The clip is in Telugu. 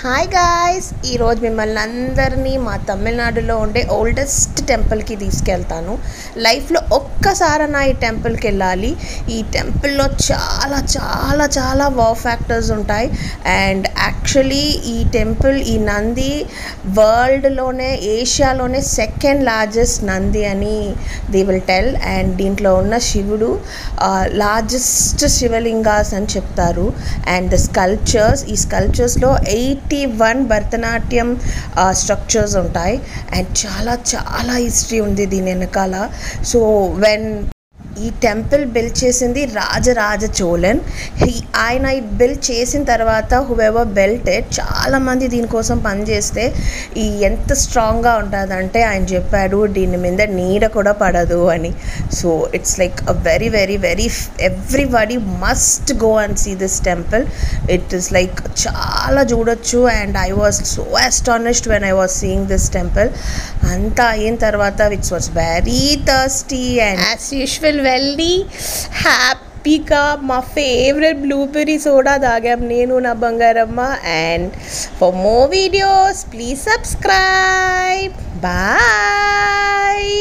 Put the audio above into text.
హాయ్ గాయ్స్, ఈరోజు మిమ్మల్ని అందరినీ మా తమిళనాడులో ఉండే ఓల్డెస్ట్ టెంపుల్కి తీసుకెళ్తాను. లైఫ్లో ఒక్కసారైనా ఈ టెంపుల్కి వెళ్ళాలి. ఈ టెంపుల్లో చాలా చాలా చాలా వావ్ ఫ్యాక్టర్స్ ఉంటాయి. అండ్ యాక్చువల్లీ ఈ టెంపుల్, ఈ నంది వరల్డ్లోనే, ఏషియాలోనే సెకండ్ లార్జెస్ట్ నంది అని దే విల్ టెల్. అండ్ దీంట్లో ఉన్న శివుడు లార్జెస్ట్ శివలింగాస్ అని చెప్తారు. అండ్ ద స్కల్ప్చర్స్, ఈ స్కల్ప్చర్స్లో 81 భరతనాట్యం స్ట్రక్చర్స్ ఉంటాయి. అండ్ చాలా చాలా హిస్టరీ ఉంది దీని వెనకాల. సో ఈ టెంపుల్ బిల్డ్ చేసింది రాజరాజ చోళన్. ఆయన బిల్డ్ చేసిన తర్వాత హూఎవర్ బిల్ట్ ఇట్, చాలామంది దీనికోసం పనిచేస్తే ఎంత స్ట్రాంగ్గా ఉంటుందంటే ఆయన చెప్పాడు దీని మీద నీడ కూడా పడదు అని. So it's like a very very very everybody must go and see this temple. It is like చాలా చూడొచ్చు. And I was so astonished when I was seeing this temple. అంతా అయిన తర్వాత which was very thirsty and as usual వెళ్ళి హ్యాపీగా మా ఫేవరెట్ బ్లూబెర్రీ సోడా తాగాం నేను, నా బంగారమ్మ. And for more videos please subscribe. Bye.